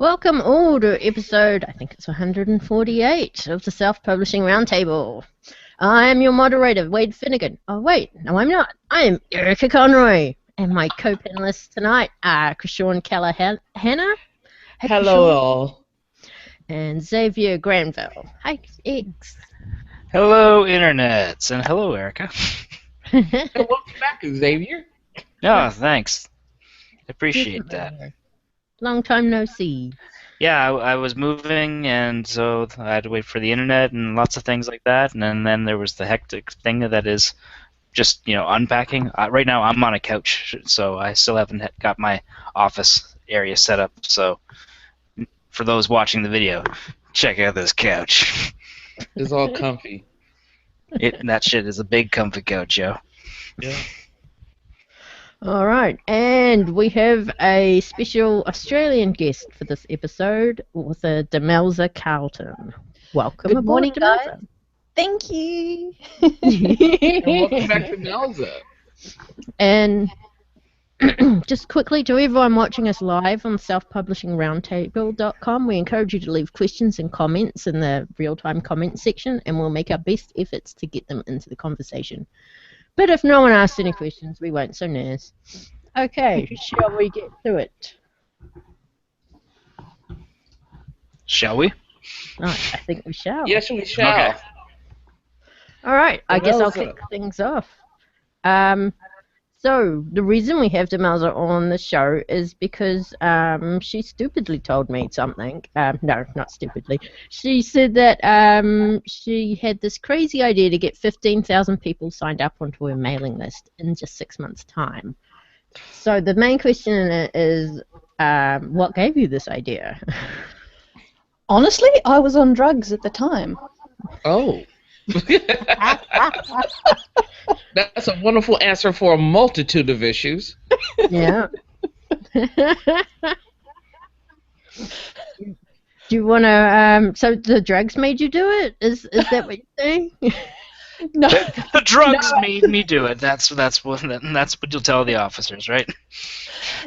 Welcome all to episode, I think it's 148 of the Self-Publishing Roundtable. I am your moderator, Wade Finnegan. Oh wait, no I'm not. I am Erica Conroy. And my co-panelists tonight are Krishawn Keller-Hanna. Hello all. And Xavier Granville. Hi, X. Hello, Internets, and hello, Erica. And welcome back, Xavier. Oh, thanks. Appreciate that. Long time no see. Yeah, I was moving, and so I had to wait for the internet and lots of things like that, and then there was the hectic thing that is just, unpacking. Right now I'm on a couch, so I still haven't got my office area set up, so for those watching the video, check out this couch. It's all comfy. That shit is a big comfy couch, yo. Yeah. All right, and we have a special Australian guest for this episode with Demelza Carlton. Welcome Good aboard, morning, Demelza. guys. Thank you. And welcome back to Demelza. And just quickly, to everyone watching us live on selfpublishingroundtable.com, we encourage you to leave questions and comments in the real-time comment section, and we'll make our best efforts to get them into the conversation. But if no one asks any questions, we won't so nice. Okay, shall we get to it? Shall we? Right, I think we shall. Yes, we shall. Okay. All right, I guess I'll Demelza. kick things off. So the reason we have Demelza on the show is because she stupidly told me something. No, not stupidly. She said that she had this crazy idea to get 15,000 people signed up onto her mailing list in just 6 months' time. So the main question in it is, what gave you this idea? Honestly, I was on drugs at the time. Oh. That's a wonderful answer for a multitude of issues. Yeah. Do you want to? So the drugs made you do it? Is that what you're saying? No, The drugs made me do it. That's what you'll tell the officers, right?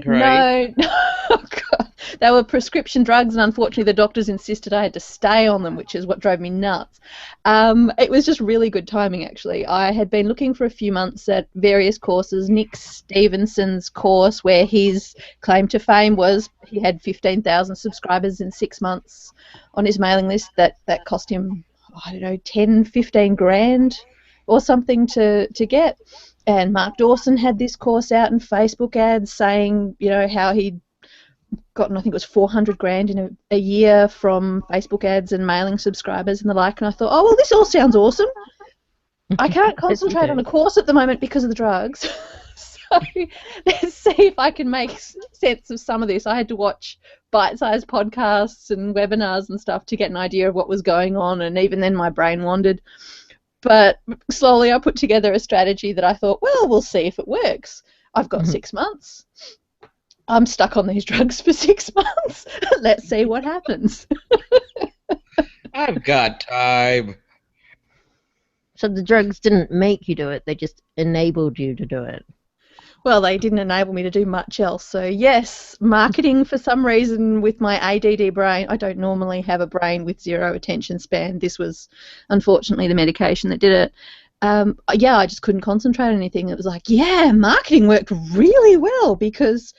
Right. no. Oh, God. They were prescription drugs, and unfortunately, the doctors insisted I had to stay on them, which is what drove me nuts. It was just really good timing, actually. I had been looking for a few months at various courses. Nick Stevenson's course, where his claim to fame was he had 15,000 subscribers in 6 months on his mailing list. That cost him, I don't know, 10, 15 grand or something to get. And Mark Dawson had this course out in Facebook ads saying, how he'd gotten, I think it was 400 grand in a year from Facebook ads and mailing subscribers and the like. And I thought, oh, well, this all sounds awesome. I can't concentrate on a course at the moment because of the drugs. So let's see if I can make sense of some of this. I had to watch bite-sized podcasts and webinars and stuff to get an idea of what was going on, and even then my brain wandered. But slowly I put together a strategy that I thought, well, we'll see if it works. I've got 6 months. I'm stuck on these drugs for 6 months. Let's see what happens. I've got time. So the drugs didn't make you do it; they just enabled you to do it. Well, they didn't enable me to do much else. So, yes, marketing for some reason with my ADD brain. I don't normally have a brain with zero attention span. This was, unfortunately, the medication that did it. I just couldn't concentrate on anything. It was like, yeah, marketing worked really well because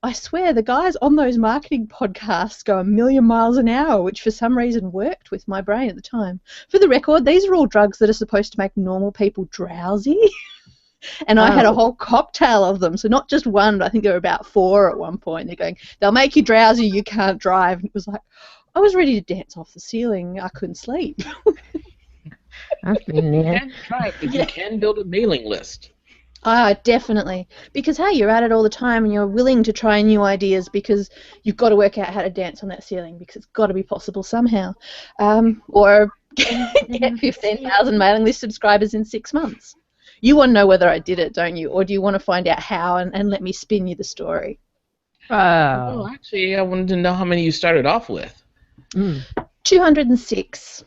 I swear the guys on those marketing podcasts go a million miles an hour, which for some reason worked with my brain at the time. For the record, these are all drugs that are supposed to make normal people drowsy. And I had a whole cocktail of them, so not just one, but I think there were about 4 at one point. They're going, they'll make you drowsy, you can't drive. And it was like, I was ready to dance off the ceiling. I couldn't sleep. I've been You there. can try it, but you can build a mailing list. Definitely. Because, hey, you're at it all the time and you're willing to try new ideas because you've got to work out how to dance on that ceiling because it's got to be possible somehow. Or get 15,000 mailing list subscribers in 6 months. You want to know whether I did it, don't you? Or do you want to find out how and let me spin you the story? Well, actually, I wanted to know how many you started off with. 206.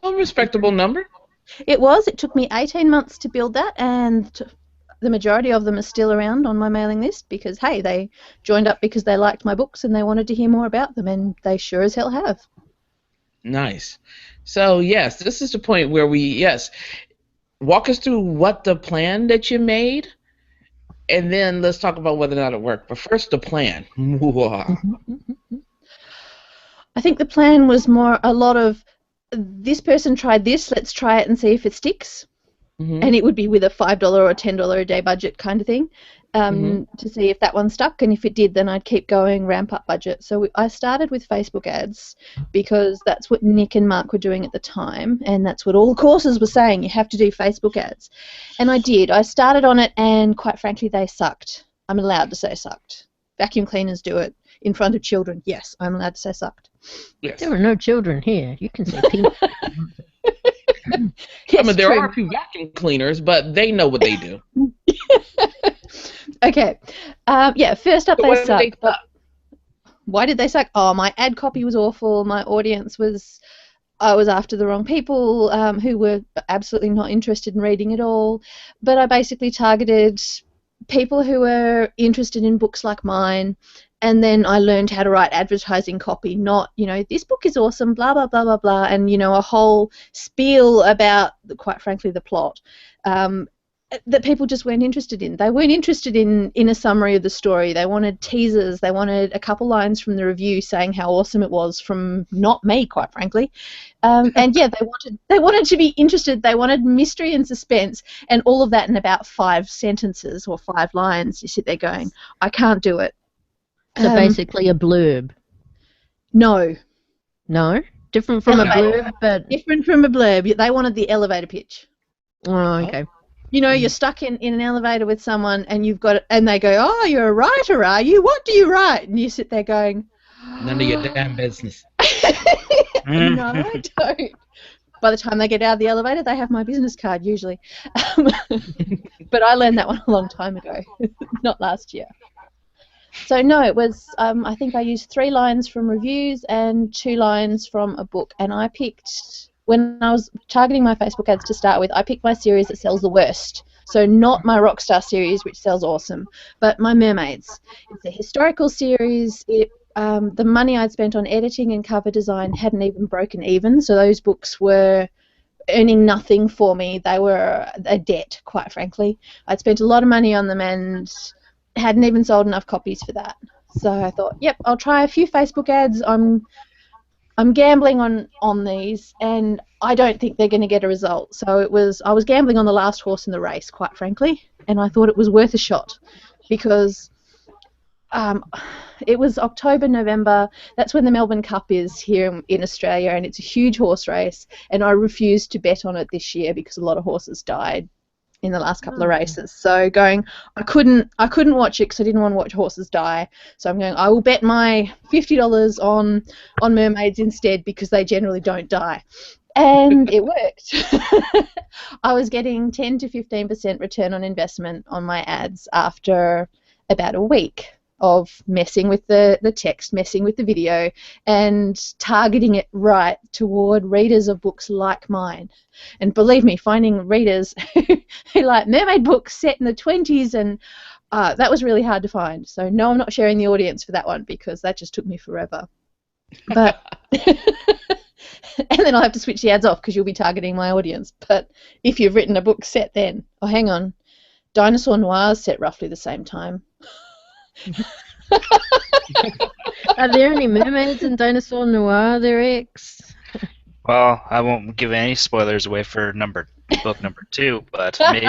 A respectable number. It was. It took me 18 months to build that, and the majority of them are still around on my mailing list because, hey, they joined up because they liked my books and they wanted to hear more about them, and they sure as hell have. Nice. So, yes, this is the point where walk us through what the plan that you made, and then let's talk about whether or not it worked. But first, the plan. I think the plan was more a lot of, this person tried this, let's try it and see if it sticks. And it would be with a $5 or $10 a day budget kind of thing, to see if that one stuck. And if it did, then I'd keep going, ramp up budget. So I started with Facebook ads because that's what Nick and Mark were doing at the time, and that's what all the courses were saying. You have to do Facebook ads. And I did. I started on it, and quite frankly, they sucked. I'm allowed to say sucked. Vacuum cleaners do it in front of children. Yes, I'm allowed to say sucked. Yes. There are no children here. You can say pink. I mean, there are a few vacuum cleaners, but they know what they do. Okay. First up, they suck. They suck? Why did they suck? Oh, my ad copy was awful. My audience was, I was after the wrong people who were absolutely not interested in reading at all. But I basically targeted people who were interested in books like mine. And then I learned how to write advertising copy, not, this book is awesome, blah, blah, blah, blah, blah, and, a whole spiel about, quite frankly, the plot that people just weren't interested in. They weren't interested in a summary of the story. They wanted teasers. They wanted a couple lines from the review saying how awesome it was from not me, quite frankly. And, yeah, they wanted to be interested. They wanted mystery and suspense, and all of that in about 5 sentences or 5 lines. You sit there going, I can't do it. So basically a blurb. No. No? Different from a blurb, but... Different from a blurb. They wanted the elevator pitch. Oh, okay. You're stuck in an elevator with someone and you've got... And they go, oh, you're a writer, are you? What do you write? And you sit there going... None of your damn business. No, I don't. By the time they get out of the elevator, they have my business card, usually. But I learned that one a long time ago, not last year. So no, it was, I think I used 3 lines from reviews and 2 lines from a book. And I picked, when I was targeting my Facebook ads to start with, I picked my series that sells the worst. So not my Rockstar series, which sells awesome, but my Mermaids. It's a historical series. The money I'd spent on editing and cover design hadn't even broken even. So those books were earning nothing for me. They were a debt, quite frankly. I'd spent a lot of money on them and hadn't even sold enough copies for that. So I thought, yep, I'll try a few Facebook ads. I'm gambling on these, and I don't think they're going to get a result. So I was gambling on the last horse in the race, quite frankly, and I thought it was worth a shot because it was October, November. That's when the Melbourne Cup is here in Australia, and it's a huge horse race, and I refused to bet on it this year because a lot of horses died in the last couple of races. So I couldn't watch it because I didn't want to watch horses die. So I'm going, I will bet my $50 on Mermaids instead because they generally don't die. And it worked. I was getting 10 to 15% return on investment on my ads after about a week of messing with the text, messing with the video, and targeting it right toward readers of books like mine. And believe me, finding readers who like mermaid books set in the 20s, and that was really hard to find. So no, I'm not sharing the audience for that one because that just took me forever. But and then I'll have to switch the ads off because you'll be targeting my audience. But if you've written a book set then, oh, hang on, Dinosaur Noir's set roughly the same time. Are there any mermaids in Dinosaur Noir, there, X? Well, I won't give any spoilers away for book number 2, but maybe.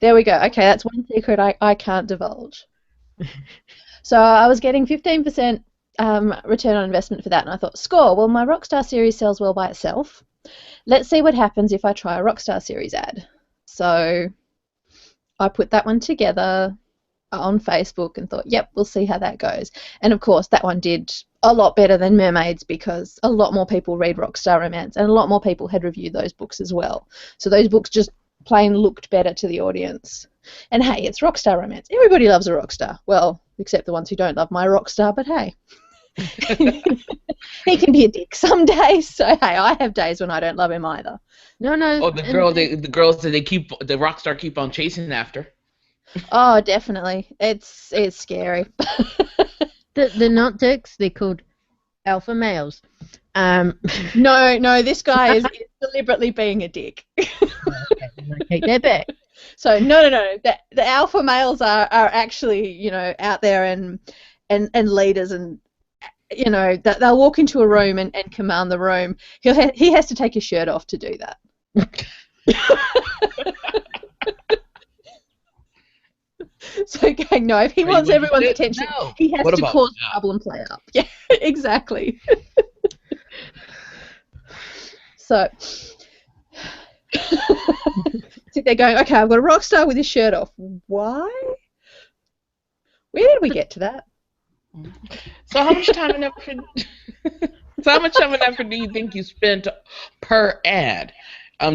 There we go. Okay, that's one secret I can't divulge. So I was getting 15% return on investment for that, and I thought, score, well, my Rockstar series sells well by itself. Let's see what happens if I try a Rockstar series ad. So I put that one together on Facebook and thought, yep, we'll see how that goes. And of course, that one did a lot better than Mermaids because a lot more people read Rockstar Romance and a lot more people had reviewed those books as well. So those books just plain looked better to the audience. And hey, it's Rockstar Romance. Everybody loves a Rockstar. Well, except the ones who don't love my Rockstar, but hey. He can be a dick some days, so hey, I have days when I don't love him either. No, no. Oh, the girls that the rock star keep on chasing after. Oh, definitely. It's scary. They're not dicks. They're called alpha males. No, this guy is deliberately being a dick. Okay, then I take that back. So no. The alpha males are actually, out there and leaders, and that they'll walk into a room and command the room. He has to take his shirt off to do that. So going, no, if he wants everyone's attention, he has to cause trouble and play up. Yeah, exactly. So sit there going, okay, I've got a rock star with his shirt off. Why? Where did we get to that? So how much time and effort? Do you think you spent per ad,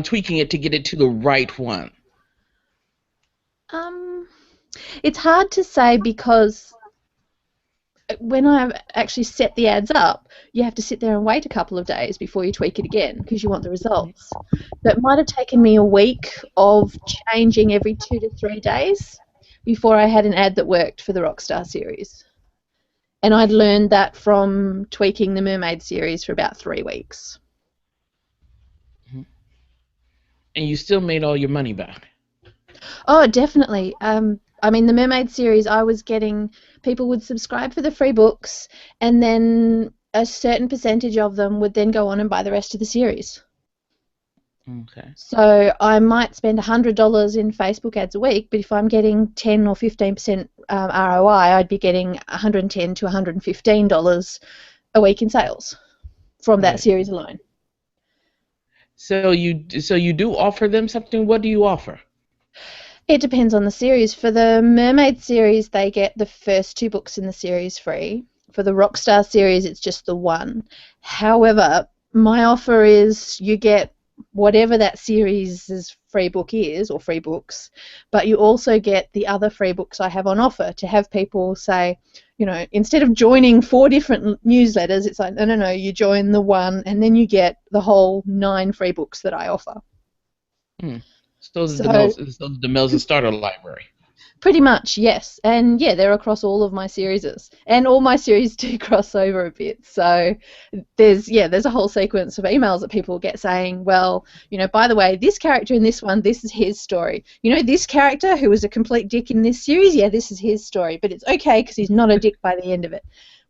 tweaking it to get it to the right one? It's hard to say because when I actually set the ads up, you have to sit there and wait a couple of days before you tweak it again because you want the results. So it might have taken me a week of changing every 2 to 3 days before I had an ad that worked for the Rockstar series. And I'd learned that from tweaking the Mermaid series for about 3 weeks. And you still made all your money back? Oh, definitely. I mean, the Mermaid series, I was getting, people would subscribe for the free books, and then a certain percentage of them would then go on and buy the rest of the series. Okay. So I might spend $100 in Facebook ads a week, but if I'm getting 10 or 15% ROI, I'd be getting $110 to $115 a week in sales from that series alone. So you do offer them something. What do you offer? It depends on the series. For the Mermaid series, they get the first 2 books in the series free. For the Rockstar series, it's just the one. However, my offer is you get whatever that series' free book is, or free books, but you also get the other free books I have on offer to have people say, instead of joining 4 different newsletters, it's like, no, you join the one, and then you get the whole 9 free books that I offer. So the Demelza Starter Library. Pretty much, yes. And yeah, they're across all of my series. And all my series do cross over a bit. So there's a whole sequence of emails that people get saying, well, by the way, this character in this one, this is his story. This character who was a complete dick in this series, yeah, this is his story. But it's okay because he's not a dick by the end of it.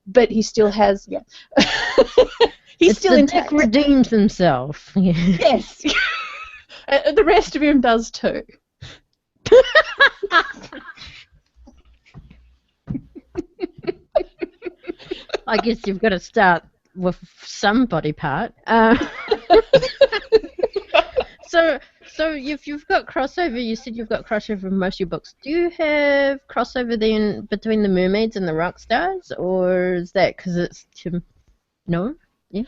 But he still has, he's still intact. Dick redeems himself. Yes. The rest of him does too. I guess you've got to start with some body part. So if you've got crossover, you said you've got crossover in most of your books. Do you have crossover then between the Mermaids and the Rockstars, or is that because it's no? Yeah.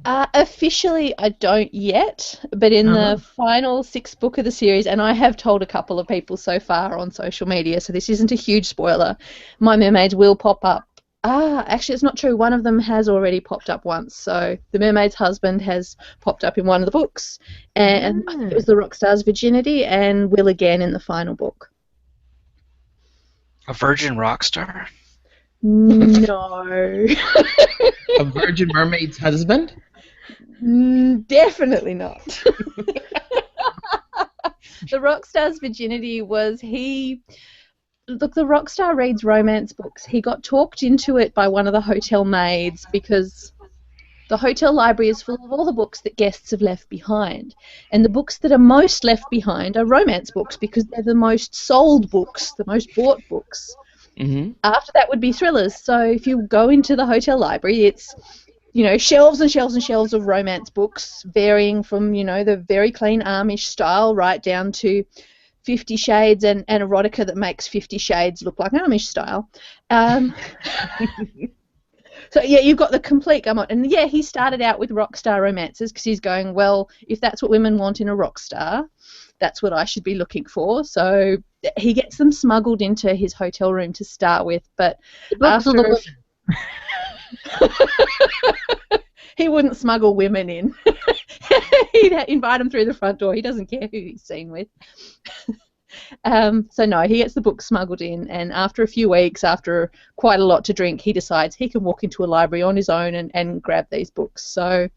Officially, I don't yet, but in the final 6th book of the series, and I have told a couple of people so far on social media, so this isn't a huge spoiler, my mermaids will pop up. Actually, it's not true. One of them has already popped up once. So the mermaid's husband has popped up in one of the books, and I think it was the Rockstar's virginity, and will again in the final book. A virgin rock star? No. A virgin mermaid's husband? Definitely not. The Rockstar's virginity was Look, the Rockstar reads romance books. He got talked into it by one of the hotel maids because the hotel library is full of all the books that guests have left behind. And the books that are most left behind are romance books because they're the most sold books, the most bought books. Mm-hmm. After that would be thrillers. So if you go into the hotel library, it's shelves and shelves and shelves of romance books, varying from, the very clean Amish style right down to 50 Shades and erotica that makes 50 Shades look like Amish style. So, yeah, you've got the complete gamut. And, yeah, he started out with rock star romances because he's going, well, if that's what women want in a rock star, that's what I should be looking for. So he gets them smuggled into his hotel room to start with. But after He wouldn't smuggle women in. He'd invite them through the front door. He doesn't care who he's seen with. So no, he gets the book smuggled in, and after a few weeks, after quite a lot to drink, he decides he can walk into a library on his own and grab these books. So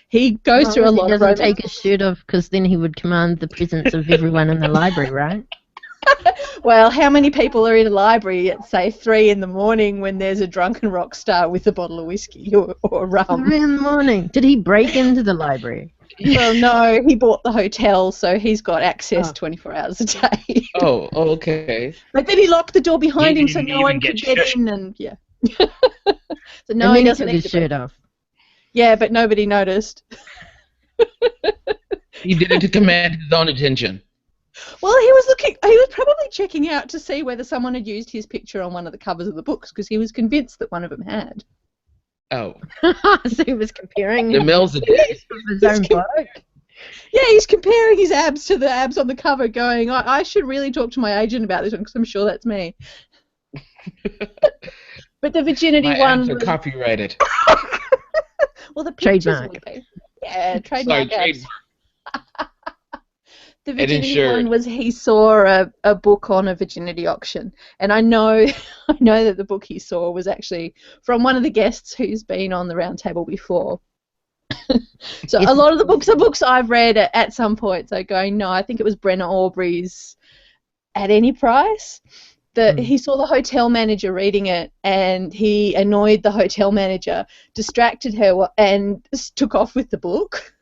he goes through a lot of romance. He doesn't take his shirt off because then he would command the presence of everyone in the library, right? Well, how many people are in a library at, say, 3 in the morning when there's a drunken rock star with a bottle of whiskey or rum? 3 in the morning. Did he break into the library? Well, no, he bought the hotel, so he's got access 24 hours a day. Oh, okay. But then he locked the door behind him so didn't no one even could get get shit. in, and yeah. So no, And he then doesn't took need his to. shirt off. Yeah, but nobody noticed. He did it to command his own attention. Well, he was probably checking out to see whether someone had used his picture on one of the covers of the books because he was convinced that one of them had. Oh. So he was comparing Demelza did. his own book. Yeah, he's comparing his abs to the abs on the cover going, I should really talk to my agent about this one because I'm sure that's me. But the virginity My one abs are was... copyrighted. Well, the pictures Trademark. would be. Yeah, trademark Sorry, abs. The And virginity insured. one was he saw a book on a virginity auction, and I know that the book he saw was actually from one of the guests who's been on the Roundtable before. So a lot of the books are books I've read at some point. So going, no, I think it was Brenna Aubrey's At Any Price. He saw the hotel manager reading it, and he annoyed the hotel manager, distracted her, and took off with the book.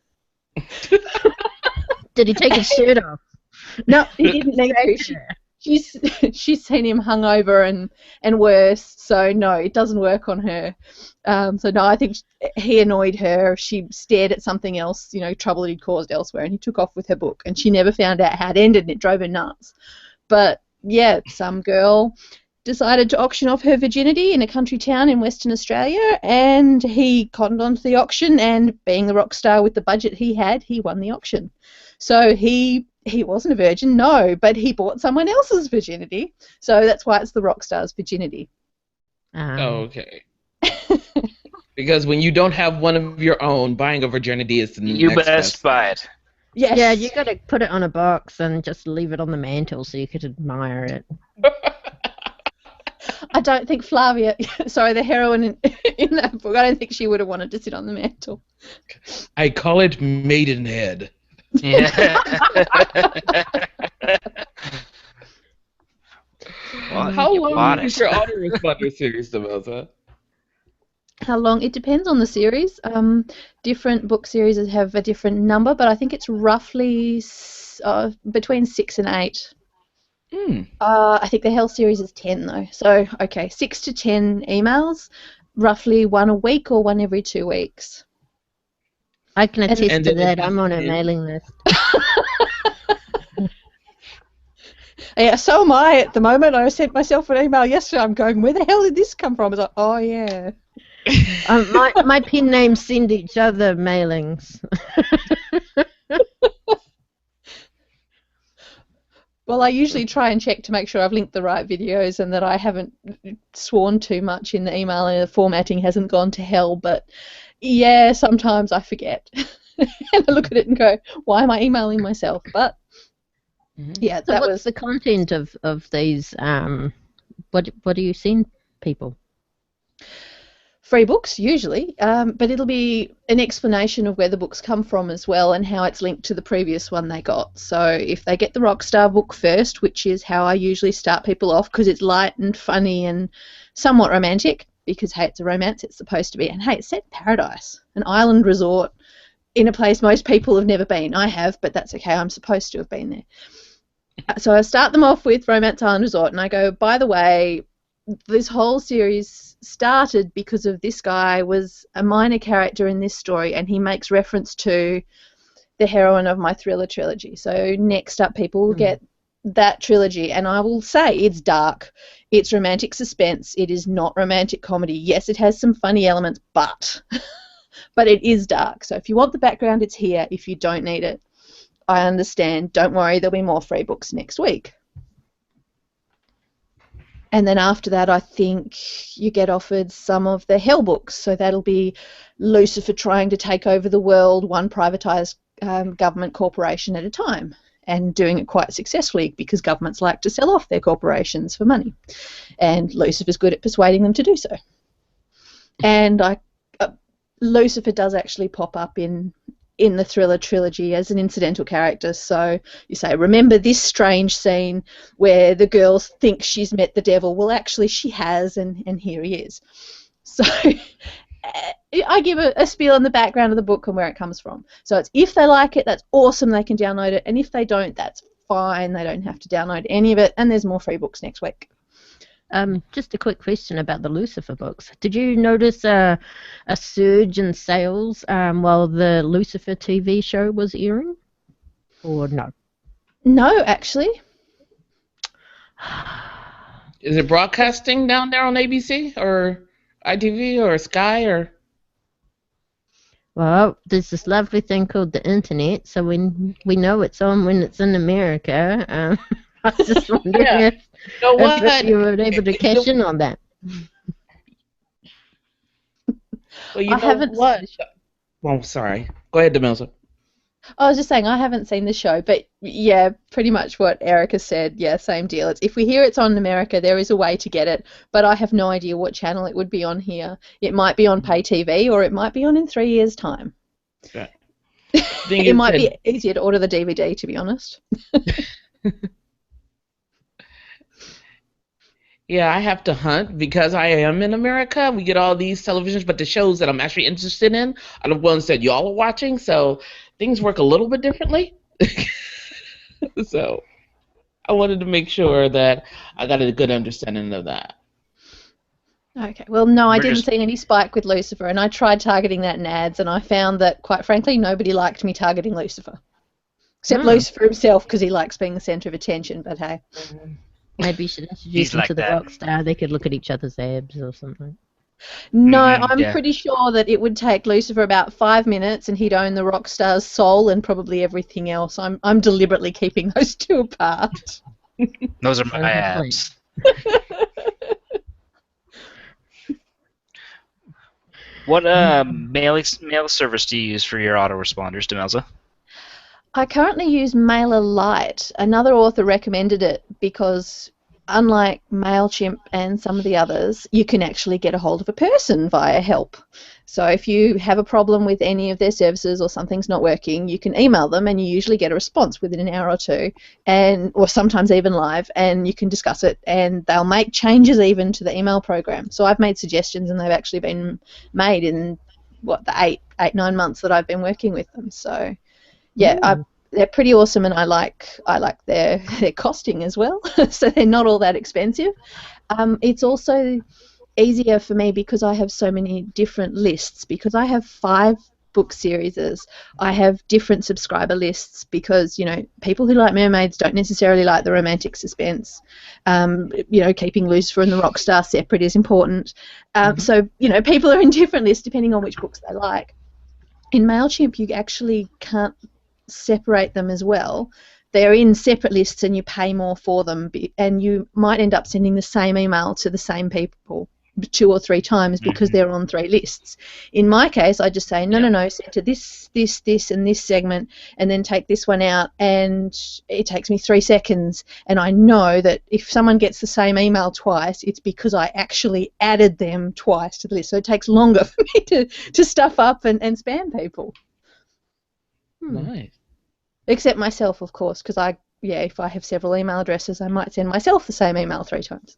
Did he take his shirt off? No, he didn't need to. She's seen him hungover and worse, so no, it doesn't work on her. So no, I think he annoyed her. She stared at something else, trouble he'd caused elsewhere, and he took off with her book, and she never found out how it ended, and it drove her nuts. But yeah, some girl decided to auction off her virginity in a country town in Western Australia, and he cottoned onto the auction, and being the rock star with the budget he had, he won the auction. So he wasn't a virgin, no, but he bought someone else's virginity, so that's why it's the rock star's virginity. Oh, okay. Because when you don't have one of your own, buying a virginity is the You next best buy it. Yes. Yeah, you got to put it on a box and just leave it on the mantle so you could admire it. I don't think Flavia, sorry, the heroine in that book, I don't think she would have wanted to sit on the mantle. I call it Maidenhead. Yeah. Well, How you long bought is it. your autoresponder series, Demelza? How long? It depends on the series. Different book series have a different number, but I think it's roughly between 6 and 8. I think the Hell series is 10 though. So, okay, 6 to 10 emails, roughly one a week or one every 2 weeks. I can attest And to then that. I'm on a mailing list. Yeah, so am I at the moment. I sent myself an email yesterday. I'm going, where the hell did this come from? I was like, oh yeah. My pen names send each other mailings. Well, I usually try and check to make sure I've linked the right videos and that I haven't sworn too much in the email and the formatting hasn't gone to hell. But yeah, sometimes I forget. And I look at it and go, why am I emailing myself? But yeah, So what's the content of these? What do you send people? free books usually, but it'll be an explanation of where the books come from as well and how it's linked to the previous one they got. So if they get the Rockstar book first, which is how I usually start people off because it's light and funny and somewhat romantic, because hey, it's a romance, it's supposed to be, and hey, it's set in paradise, an island resort in a place most people have never been. I have, but that's okay, I'm supposed to have been there. So I start them off with Romance Island Resort, and I go, by the way, this whole series started because of this guy was a minor character in this story, and he makes reference to the heroine of my thriller trilogy. So next up, people will get that trilogy, and I will say it's dark, it's romantic suspense, it is not romantic comedy. Yes, it has some funny elements, but it is dark. So if you want the background, it's here. If you don't need it, I understand. Don't worry, there'll be more free books next week. And then after that, I think you get offered some of the Hell books. So that'll be Lucifer trying to take over the world, one privatised government corporation at a time, and doing it quite successfully because governments like to sell off their corporations for money. And Lucifer's good at persuading them to do so. And Lucifer does actually pop up in the Thriller trilogy as an incidental character. So you say, remember this strange scene where the girl thinks she's met the devil. Well, actually she has, and here he is. So I give a spiel on the background of the book and where it comes from. So it's, if they like it, that's awesome, they can download it. And if they don't, that's fine. They don't have to download any of it. And there's more free books next week. Just a quick question about the Lucifer books. Did you notice a surge in sales while the Lucifer TV show was airing? Or no? No, actually. Is it broadcasting down there on ABC or ITV or Sky or? Well, there's this lovely thing called the internet, so we know it's on when it's in America. I was just wondering if you were able to cash in on that. Well, you know what? Oh, sorry. Go ahead, Demelza. I was just saying I haven't seen the show, but yeah, pretty much what Erica said. Yeah, same deal. It's, if we hear it's on in America, there is a way to get it, but I have no idea what channel it would be on here. It might be on pay TV, or it might be on in 3 years' time. Right. It might be easier to order the DVD, to be honest. Yeah, I have to hunt because I am in America. We get all these televisions, but the shows that I'm actually interested in are the ones that y'all are watching, so things work a little bit differently. So I wanted to make sure that I got a good understanding of that. Okay, well, no, I didn't see any spike with Lucifer, and I tried targeting that in ads, and I found that, quite frankly, nobody liked me targeting Lucifer. Except Lucifer himself, because he likes being the centre of attention, but hey. Maybe you should introduce him to the rock star. They could look at each other's abs or something. No, I'm pretty sure that it would take Lucifer about 5 minutes and he'd own the rock star's soul and probably everything else. I'm deliberately keeping those two apart. Those are my abs. What mail service do you use for your autoresponders, Demelza? I currently use MailerLite. Another author recommended it because, unlike MailChimp and some of the others, you can actually get a hold of a person via help. So if you have a problem with any of their services or something's not working, you can email them and you usually get a response within an hour or two, or sometimes even live, and you can discuss it, and they'll make changes even to the email program. So I've made suggestions and they've actually been made in, the 9 months that I've been working with them. So yeah, they're pretty awesome, and I like their costing as well. So they're not all that expensive. It's also easier for me because I have so many different lists. Because I have 5 book series, I have different subscriber lists because, you know, people who like mermaids don't necessarily like the romantic suspense. You know, keeping Lucifer and the Rockstar separate is important. So, you know, people are in different lists depending on which books they like. In MailChimp, you actually can't separate them as well. They're in separate lists and you pay more for them, and you might end up sending the same email to the same people 2 or 3 times because they're on 3 lists. In my case, I just say, no, send to this, and this segment, and then take this one out, and it takes me 3 seconds, and I know that if someone gets the same email twice, it's because I actually added them twice to the list, so it takes longer for me to stuff up and spam people. Nice. Except myself, of course, because if I have several email addresses, I might send myself the same email 3 times.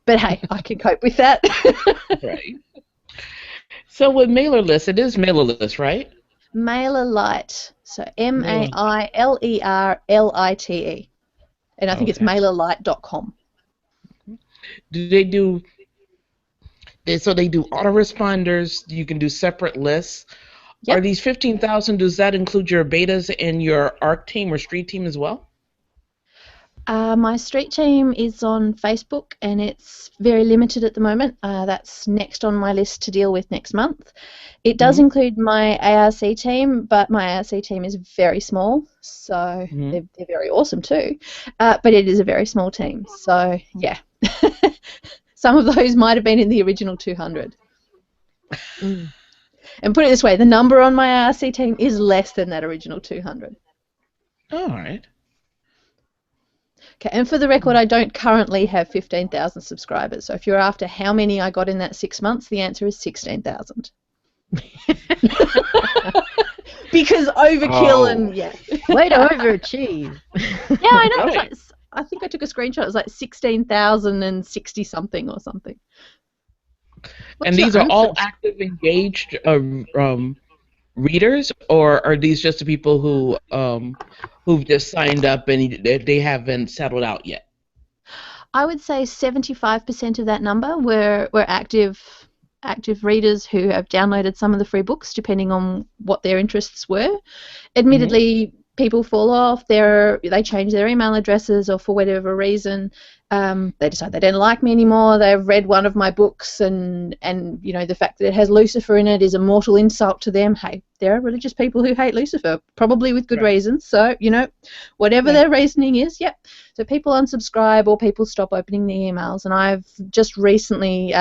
But hey, I can cope with that. Right. So with MailerLite, it is MailerLite, right? MailerLite. So MailerLite. And I think it's MailerLite.com. Do they do? So they do autoresponders. You can do separate lists. Yep. Are these 15,000? Does that include your betas and your ARC team or street team as well? My street team is on Facebook, and it's very limited at the moment. That's next on my list to deal with next month. It does include my ARC team, but my ARC team is very small, so they're very awesome too. But it is a very small team, so yeah. some of those might have been in the original 200. Mm. And put it this way, the number on my IRC team is less than that original 200. All right. Okay, and for the record, I don't currently have 15,000 subscribers. So if you're after how many I got in that 6 months, the answer is 16,000. Because overkill and yeah. Way to overachieve. Yeah, I know. Right. It's like, I think I took a screenshot. It was like 16,060 something or something. And these are all active, engaged readers, or are these just the people who've just signed up and they haven't settled out yet? I would say 75% of that number were active readers who have downloaded some of the free books, depending on what their interests were. Admittedly, people fall off. They change their email addresses, or for whatever reason, they decide they don't like me anymore. They've read one of my books, and you know, the fact that it has Lucifer in it is a mortal insult to them. Hey, there are religious people who hate Lucifer, probably with good reasons. So, you know, whatever their reasoning is, yep. So people unsubscribe or people stop opening the emails, and I've just recently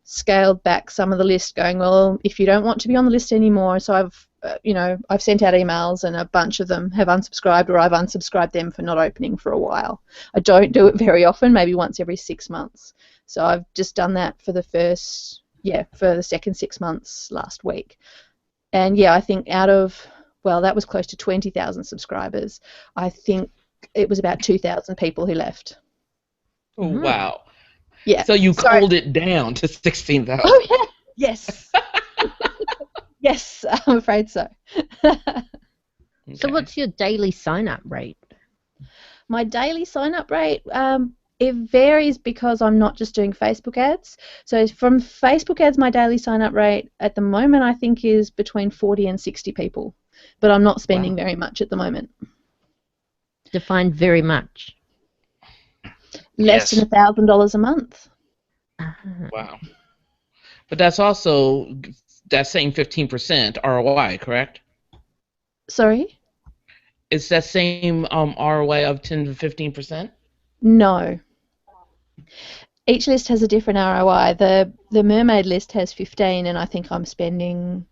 scaled back some of the list, going, well, if you don't want to be on the list anymore, so I've I've sent out emails, and a bunch of them have unsubscribed, or I've unsubscribed them for not opening for a while. I don't do it very often, maybe once every 6 months. So I've just done that for the second 6 months last week. And yeah, I think out of, well, that was close to 20,000 subscribers. I think it was about 2,000 people who left. Oh, wow. Yeah. So you culled it down to 16,000. Oh, yeah. Yes. Yes, I'm afraid so. So what's your daily sign-up rate? My daily sign-up rate, it varies because I'm not just doing Facebook ads. So from Facebook ads, my daily sign-up rate at the moment, I think, is between 40 and 60 people. But I'm not spending very much at the moment. Define very much. Less than $1,000 a month. Wow. But that's also that same 15% ROI, correct? Sorry? It's that same ROI of 10 to 15%? No. Each list has a different ROI. The mermaid list has 15, and I think I'm spending,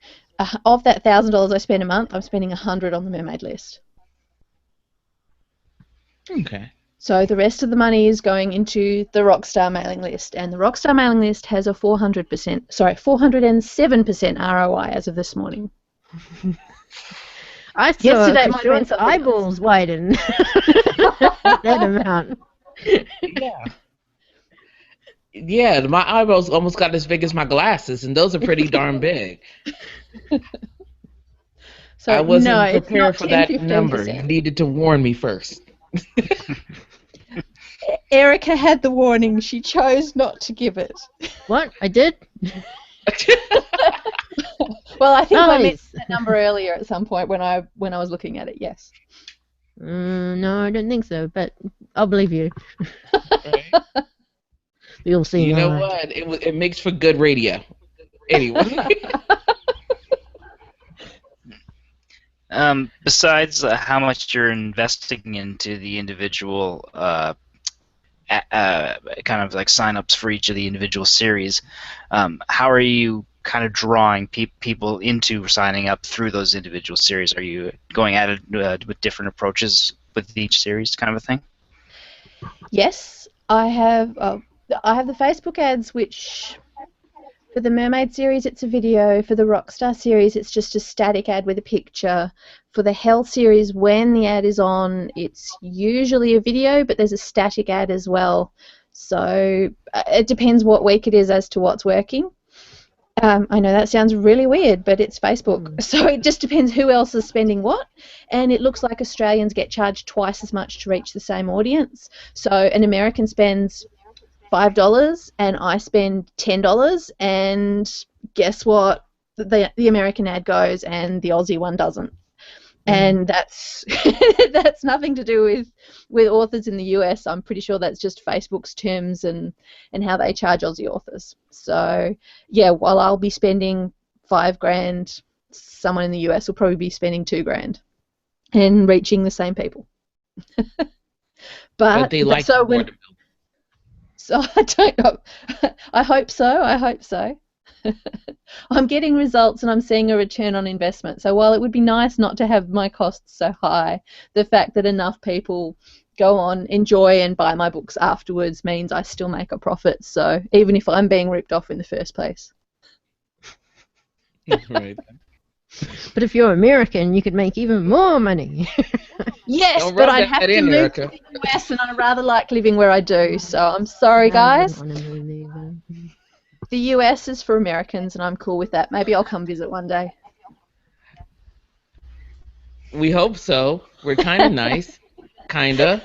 of that $1,000 I spend a month, I'm spending 100 on the mermaid list. Okay. So the rest of the money is going into the Rockstar mailing list, and the Rockstar mailing list has a 407% ROI as of this morning. I saw Yesterday might have been Sean's something eyeballs widen. That amount. Yeah. Yeah, my eyebrows almost got as big as my glasses, and those are pretty darn big. So I wasn't no, it's prepared not for 10, that number. You 15%. needed to warn me first. Erica had the warning. She chose not to give it. What? I did? Well, I think I Nice. mentioned that number earlier at some point when I was looking at it. Yes. No, I don't think so, but I'll believe you. Right? You'll see. You know what? It makes for good radio. Anyway. Besides how much you're investing into the individual kind of like sign-ups for each of the individual series, how are you kind of drawing people into signing up through those individual series? Are you going at it with different approaches with each series, kind of a thing? Yes, I have the Facebook ads, which for the Mermaid series it's a video. For the Rockstar series it's just a static ad with a picture. For the Hell series, when the ad is on, it's usually a video, but there's a static ad as well. So it depends what week it is as to what's working. I know that sounds really weird, but it's Facebook. So it just depends who else is spending what. And it looks like Australians get charged twice as much to reach the same audience. So an American spends $5 and I spend $10, and guess what? The American ad goes and the Aussie one doesn't. And that's that's nothing to do with authors in the US. I'm pretty sure that's just Facebook's terms and how they charge Aussie authors. So yeah, while I'll be spending $5,000, someone in the US will probably be spending $2,000 and reaching the same people. But they like So I don't know. I hope so. I hope so. I'm getting results and I'm seeing a return on investment. So while it would be nice not to have my costs so high, the fact that enough people go on, enjoy and buy my books afterwards means I still make a profit. So even if I'm being ripped off in the first place. Right. But if you're American, you could make even more money. Yes, Don't but rub I'd that have to in, move Erica. to the US and I rather like living where I do. So I'm sorry, guys. I wouldn't wanna move either. The US is for Americans and I'm cool with that. Maybe I'll come visit one day. We hope so. We're kind of nice. Kinda.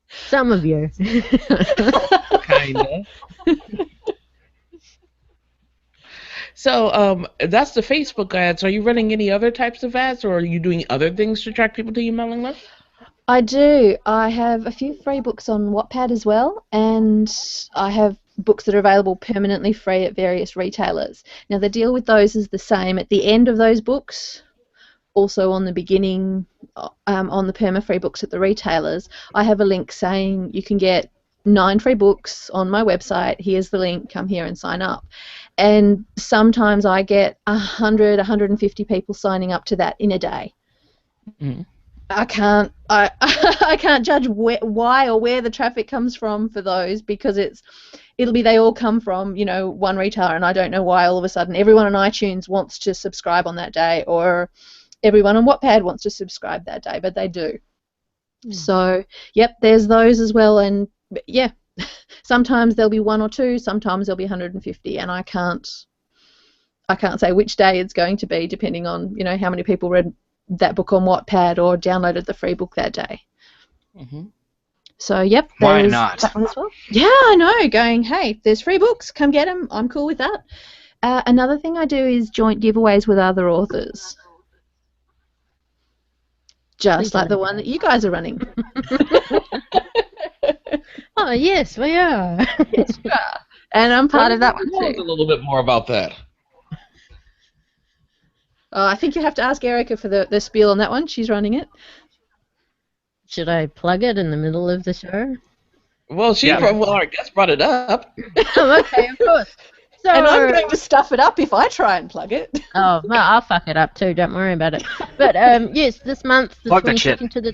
Some of you. Kinda. So, that's the Facebook ads. Are you running any other types of ads, or are you doing other things to attract people to your mailing list? I do. I have a few free books on Wattpad as well, and I have books that are available permanently free at various retailers. Now, the deal with those is the same. At the end of those books, also on the beginning, on the perma-free books at the retailers, I have a link saying you can get 9 free books on my website. Here's the link. Come here and sign up. And sometimes I get 100, 150 people signing up to that in a day. Mm. I can't judge why or where the traffic comes from for those, because it'll be they all come from one retailer, and I don't know why all of a sudden everyone on iTunes wants to subscribe on that day, or everyone on Wattpad wants to subscribe that day, but they do. So yep, there's those as well, and yeah, sometimes there'll be 1 or 2, sometimes there'll be 150, and I can't say which day it's going to be depending on how many people read that book on Wattpad or downloaded the free book that day. Mm-hmm. So yep, Why there's not? that one as well. Yeah, I know. Going, hey, there's free books, come get them. I'm cool with that. Another thing I do is joint giveaways with other authors, just like the one that you guys are running. Oh, yes, we are. Yes, you are. And I'm part of that one Tell us a too. little bit more about that. I think you have to ask Erica for the spiel on that one. She's running it. Should I plug it in the middle of the show? Well, our guest brought it up. Okay, of course. So, And I'm going to stuff it up if I try and plug it. Oh, well, I'll fuck it up too. Don't worry about it. But yes, this month, the Plug that shit. 22nd to the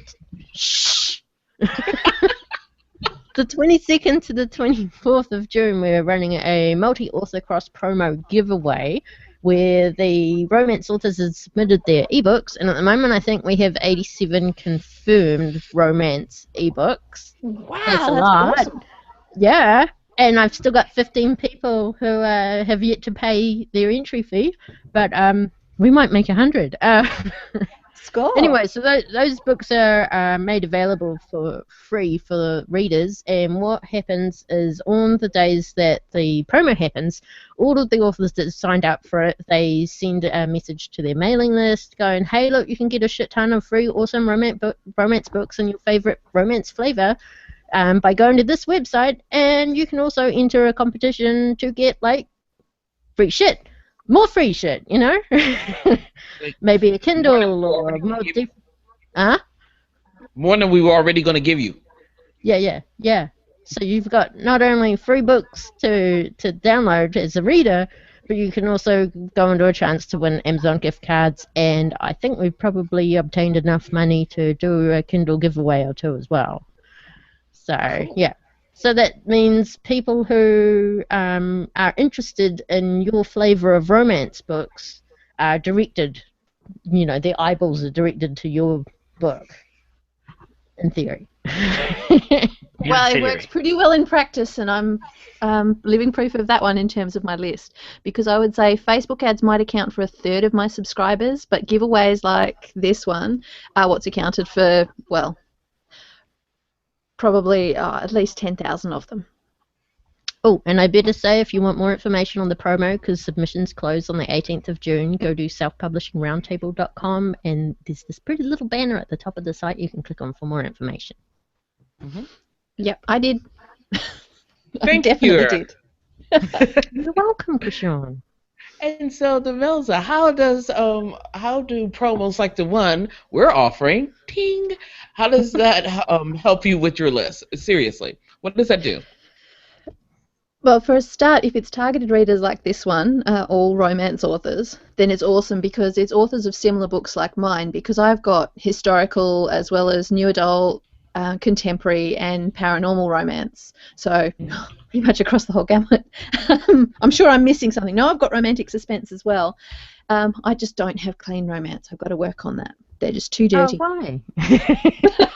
the 22nd to the 24th of June, we're running a multi-author cross promo giveaway where the romance authors have submitted their ebooks, and at the moment I think we have 87 confirmed romance ebooks. Wow, That's a that's lot. awesome. Yeah, and I've still got 15 people who have yet to pay their entry fee, but we might make 100. Score. Anyway, so those books are made available for free for the readers, and what happens is on the days that the promo happens, all of the authors that signed up for it, they send a message to their mailing list going, hey, look, you can get a shit ton of free awesome romance books in your favorite romance flavor by going to this website, and you can also enter a competition to get, like, free shit. More free shit, Maybe a Kindle or more. More than we were already going to give you. Yeah. So you've got not only free books to download as a reader, but you can also go into a chance to win Amazon gift cards, and I think we've probably obtained enough money to do a Kindle giveaway or 2 as well. So, yeah. So that means people who are interested in your flavor of romance books are directed, their eyeballs are directed to your book, in theory. Well, it works pretty well in practice, and I'm living proof of that one in terms of my list, because I would say Facebook ads might account for 1/3 of my subscribers, but giveaways like this one are what's accounted for, well, probably at least 10,000 of them. Oh, and I better say, if you want more information on the promo, because submissions close on the 18th of June, go to selfpublishingroundtable.com, and there's this pretty little banner at the top of the site you can click on for more information. Mm-hmm. Yep, I did. Thank I definitely you. did. You're welcome, Krishan. And so, Demelza, how do promos like the one we're offering, ting, how does that help you with your list? Seriously, what does that do? Well, for a start, if it's targeted readers like this one, all romance authors, then it's awesome because it's authors of similar books like mine, because I've got historical as well as new adult, contemporary and paranormal romance. So pretty much across the whole gamut. I'm sure I'm missing something. No, I've got romantic suspense as well. I just don't have clean romance. I've got to work on that. They're just too dirty. Oh, why?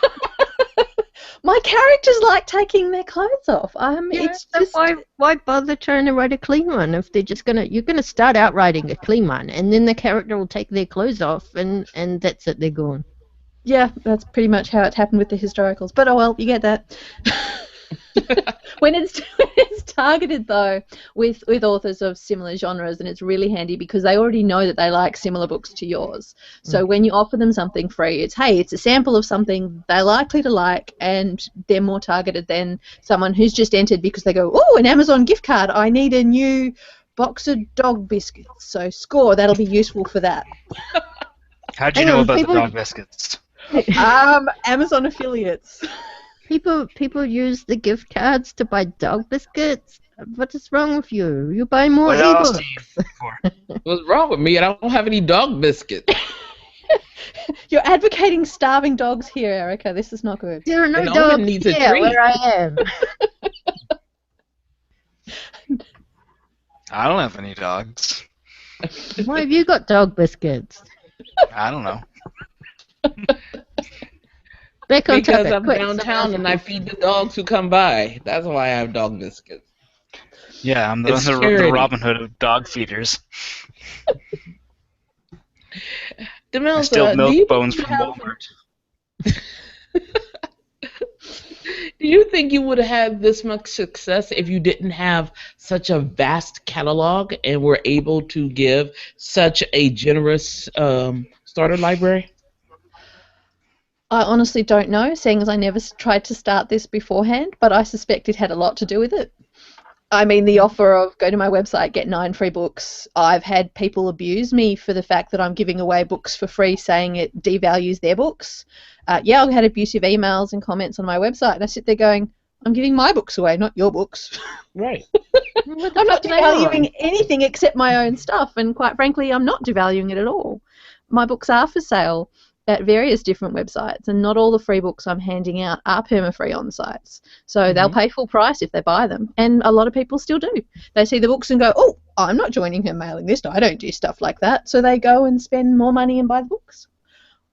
My characters like taking their clothes off. It's So just why bother trying to write a clean one if they're just you're gonna start out writing a clean one and then the character will take their clothes off and that's it, they're gone. yeah, that's pretty much how it happened with the historicals. But oh well, you get that. When it's targeted though with authors of similar genres, and it's really handy because they already know that they like similar books to yours. So when you offer them something free, it's a sample of something they're likely to like, and they're more targeted than someone who's just entered because they go, oh, an Amazon gift card, I need a new box of dog biscuits. So score, that'll be useful for that. How'd you Hang know on, about people- the dog biscuits? Amazon affiliates. People use the gift cards to buy dog biscuits. What is wrong with you? You buy more What else ebooks. do you use for? What's wrong with me? I don't have any dog biscuits. You're advocating starving dogs here, Erica. This is not good. There are no And dogs Owen needs a here treat. where I am. I don't have any dogs. Why have you got dog biscuits? I don't know. Back on Because topic, I'm quick, downtown someone and I else- feed the dogs who come by. That's why I have dog biscuits. Yeah, I'm the It's the charity. Robin Hood of dog feeders. I Demelza, steal do milk you bones think from you Walmart. Do you think you would have had this much success if you didn't have such a vast catalog and were able to give such a generous starter library? I honestly don't know, seeing as I never tried to start this beforehand, but I suspect it had a lot to do with it. I mean, the offer of go to my website, get 9 free books. I've had people abuse me for the fact that I'm giving away books for free, saying it devalues their books. Yeah, I've had abusive emails and comments on my website, and I sit there going, I'm giving my books away, not your books. Right. What the I'm not fuck are they on? devaluing anything except my own stuff, and quite frankly, I'm not devaluing it at all. My books are for sale at various different websites, and not all the free books I'm handing out are perma-free on sites. So they'll pay full price if they buy them, and a lot of people still do. They see the books and go, oh, I'm not joining her mailing list, I don't do stuff like that. So they go and spend more money and buy the books.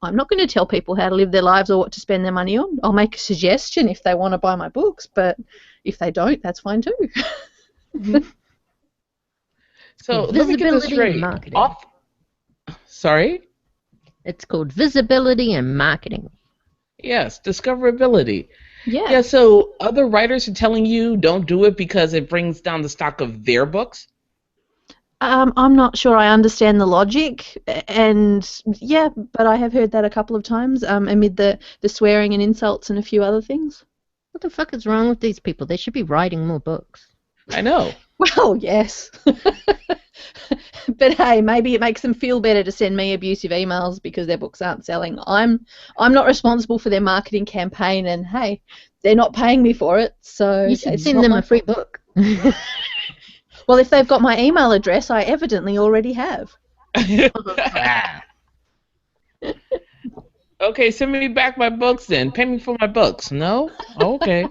I'm not going to tell people how to live their lives or what to spend their money on. I'll make a suggestion if they want to buy my books, but if they don't, that's fine too. So let me get this Visibility and straight. marketing. Sorry? It's called visibility and marketing. Yes, discoverability. Yeah. Yeah, so other writers are telling you don't do it because it brings down the stock of their books? I'm not sure I understand the logic, and yeah, but I have heard that a couple of times amid the swearing and insults and a few other things. What the fuck is wrong with these people? They should be writing more books. I know. Well, yes. But hey, maybe it makes them feel better to send me abusive emails because their books aren't selling. I'm not responsible for their marketing campaign, and hey, they're not paying me for it, so You should it's send not them my a free fault. book. Well, if they've got my email address, I evidently already have. Ah. Okay, send me back my books then. Pay me for my books. No? Okay.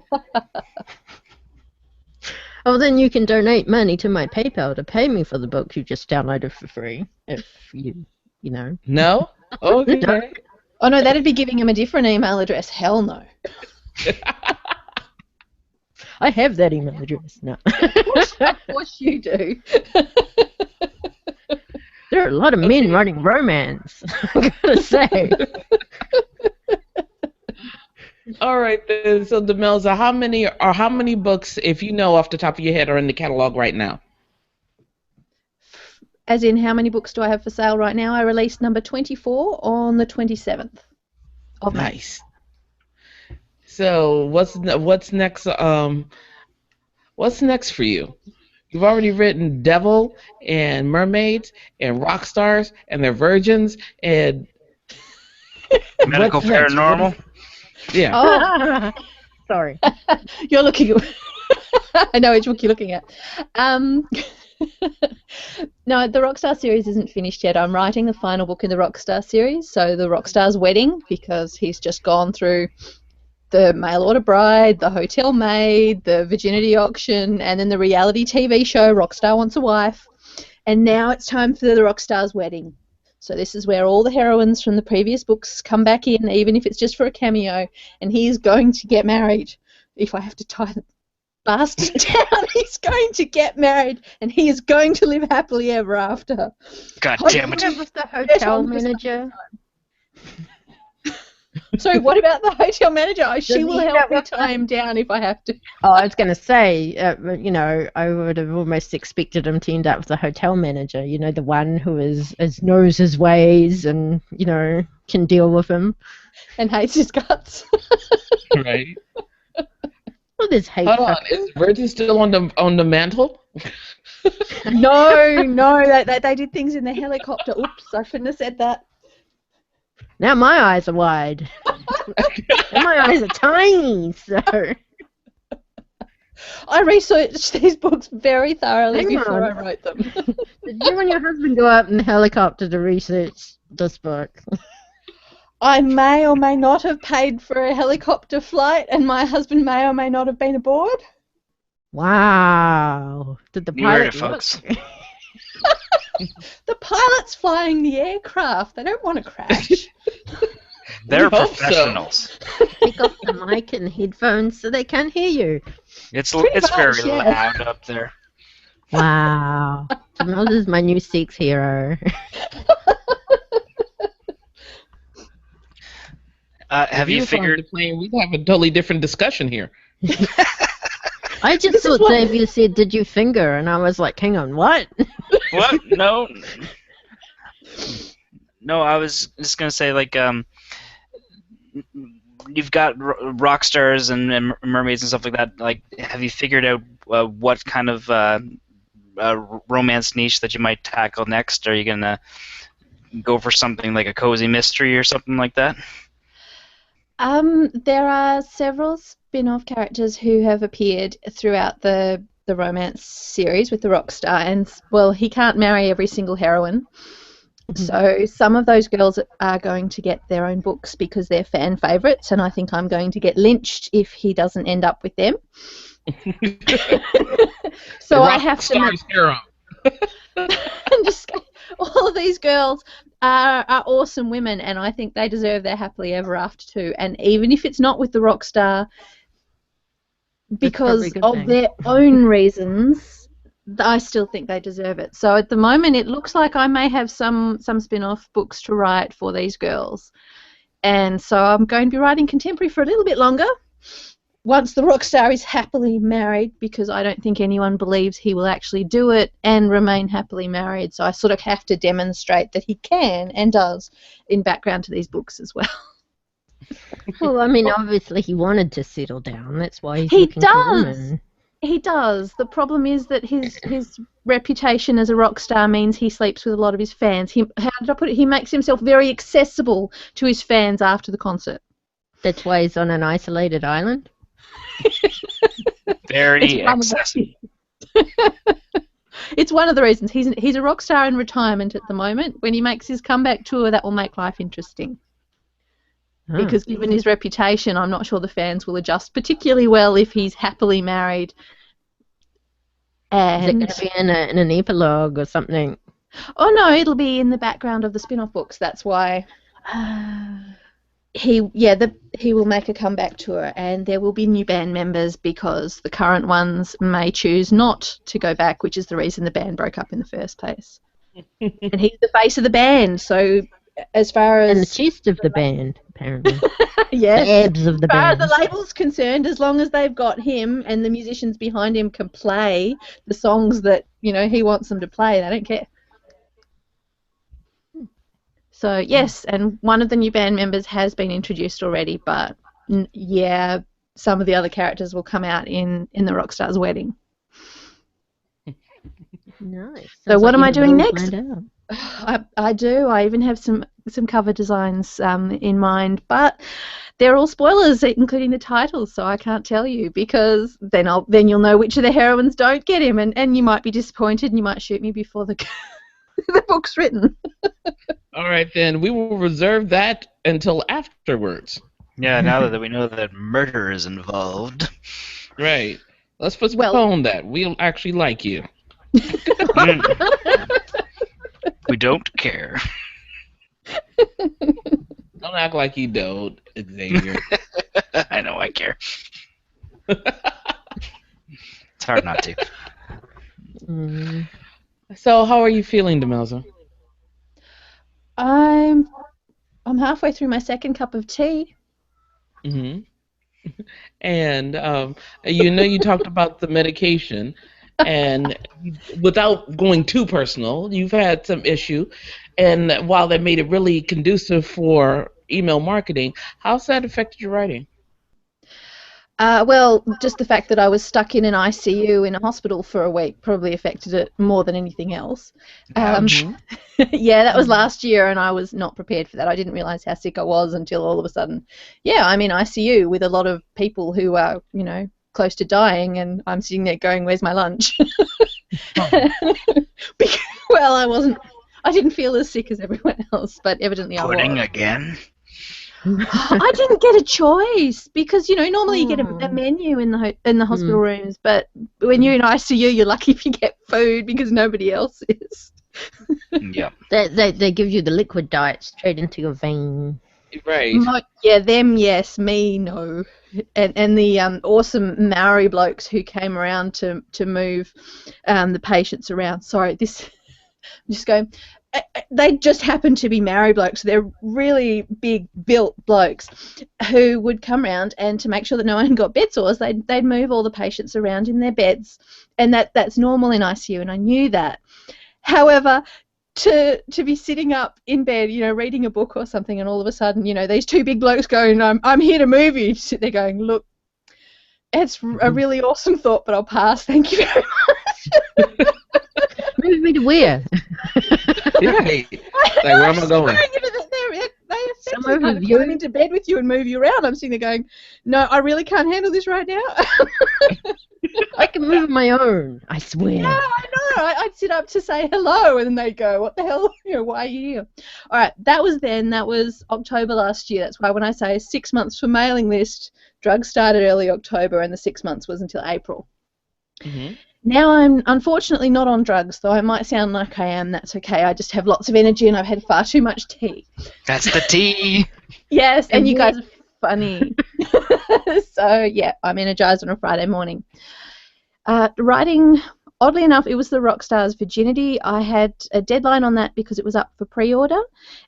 Oh, then you can donate money to my PayPal to pay me for the book you just downloaded for free. If you know. No? Okay. Oh no, that'd be giving him a different email address. Hell no. I have that email address. No. Of course you do. There are a lot of men writing romance. I gotta say. All right, then. So, Demelza, how many books, if you know off the top of your head, are in the catalog right now? As in, how many books do I have for sale right now? I released number 24 on the 27th of May. Nice. So, what's next? What's next for you? You've already written devil and mermaids and rock stars and their virgins and Medical what's next? paranormal. Yeah. Oh, Sorry. you're looking. I know which book you're looking at. No, the Rockstar series isn't finished yet. I'm writing the final book in the Rockstar series, so the Rockstar's wedding, because he's just gone through the mail order bride, the hotel maid, the virginity auction, and then the reality TV show Rockstar Wants a Wife. And now it's time for the Rockstar's wedding. So this is where all the heroines from the previous books come back in, even if it's just for a cameo, and he is going to get married. If I have to tie the bastard down, he's going to get married, and he is going to live happily ever after. God damn it! What was the hotel manager? So what about the hotel manager? She Does will he help have me a- tie him down if I have to. Oh, I was going to say, I would have almost expected him to end up with the hotel manager, the one who knows his ways and, can deal with him. And hates his guts. Right. Well, there's hate. Hold on. Is Virgin still on the mantle? No, they did things in the helicopter. Oops, I shouldn't have said that. Now my eyes are wide. And my eyes are tiny, so... I researched these books very thoroughly Hang before on. I wrote them. Did you and your husband go up in the helicopter to research this book? I may or may not have paid for a helicopter flight, and my husband may or may not have been aboard. Wow. Did the You heard it, pilot look? folks. The pilot's flying the aircraft. They don't want to crash. They're We hope so. professionals. Take off the mic and headphones so they can't hear you. It's Pretty very much, yeah. loud up there. Wow. Demelza is my new sex hero. Have you If were on figured? the plane, we'd have a totally different discussion here. I just This is thought what- Xavier said, did you finger? And I was like, hang on, what? What? No. No, I was just gonna say you've got rock stars and mermaids and stuff like that. Like, have you figured out what kind of romance niche that you might tackle next? Are you gonna go for something like a cozy mystery or something like that? There are several spin-off characters who have appeared throughout the romance series with the Rockstar, and well, he can't marry every single heroine. So some of those girls are going to get their own books because they're fan favourites, and I think I'm going to get lynched if he doesn't end up with them. So The I rock have to star's hero. and just all of these girls are awesome women, and I think they deserve their happily ever after too. And even if it's not with the Rockstar, because probably a good of thing. their own reasons, I still think they deserve it. So at the moment, it looks like I may have some spin-off books to write for these girls, and so I'm going to be writing contemporary for a little bit longer. Once the Rockstar is happily married, because I don't think anyone believes he will actually do it and remain happily married. So I sort of have to demonstrate that he can and does in background to these books as well. Well, I mean, obviously he wanted to settle down. That's why he's He looking for does. women. He does. The problem is that his reputation as a rock star means he sleeps with a lot of his fans. How did I put it? He makes himself very accessible to his fans after the concert. That's why he's on an isolated island. Very It's one of the- accessible. It's one of the reasons. He's a rock star in retirement at the moment. When he makes his comeback tour, that will make life interesting. Oh. Because given his reputation, I'm not sure the fans will adjust particularly well if he's happily married. Is it And going to be in an epilogue or something? oh no, it'll be in the background of the spin-off books. That's why he will make a comeback tour, and there will be new band members because the current ones may choose not to go back, which is the reason the band broke up in the first place. And he's the face of the band, so as far And the as chest of the band, apparently. yes, The abs of the as far as band. the label's concerned, as long as they've got him and the musicians behind him can play the songs that he wants them to play, they don't care. So yes, and one of the new band members has been introduced already, but some of the other characters will come out in the Rockstar's wedding. Nice. So Sounds what like am you I have it doing all next? planned out. I do. I even have some cover designs in mind, but they're all spoilers, including the titles. So I can't tell you because then you'll know which of the heroines don't get him, and you might be disappointed, and you might shoot me before the the book's written. All right, then we will reserve that until afterwards. Yeah, now that we know that murder is involved. Right. Let's postpone that. We'll actually like you. We don't care. Don't act like you don't, Xavier. I know I care. It's hard not to. So, how are you feeling, Demelza? I'm halfway through my second cup of tea. Mm-hmm. And you talked about the medication, and without going too personal, you've had some issue, and while that made it really conducive for email marketing, how's that affected your writing? Well, just the fact that I was stuck in an ICU in a hospital for a week probably affected it more than anything else. Ouch. Yeah, that was last year, and I was not prepared for that. I didn't realize how sick I was until all of a sudden, yeah, I'm in ICU with a lot of people who are, close to dying, and I'm sitting there going, "Where's my lunch?" Well, I didn't feel as sick as everyone else, but evidently I was. Pudding again? I didn't get a choice because normally you get a menu in the hospital rooms, but when you're in ICU, you're lucky if you get food because nobody else is. Yeah. They give you the liquid diet straight into your vein. Right. Yeah, them yes, me no, and the awesome Maori blokes who came around to move the patients around. Sorry, I'm just going. They just happen to be Maori blokes. They're really big built blokes who would come around, and to make sure that no one got bed sores, they'd move all the patients around in their beds, and that's normal in ICU, and I knew that. However, to be sitting up in bed, reading a book or something, and all of a sudden, these two big blokes going, I'm here to move you. You sit there going, look, it's a really awesome thought, but I'll pass. Thank you very much. Move me to where? Right. Like, where am I going? They essentially kind of climb into bed with you and move you around. I'm sitting there going, no, I really can't handle this right now. I can move on my own, I swear. Yeah, I know. I'd sit up to say hello, and then they'd go, what the hell? Why are you here? All right, that was then. That was October last year. That's why when I say 6 months for mailing list, drugs started early October, and the 6 months was until April. Mm-hmm. Now I'm unfortunately not on drugs, though I might sound like I am. That's okay. I just have lots of energy, and I've had far too much tea. That's the tea. Yes, and you guys are funny. So, yeah, I'm energized on a Friday morning. Writing, oddly enough, it was the Rockstar's Virginity. I had a deadline on that because it was up for pre-order,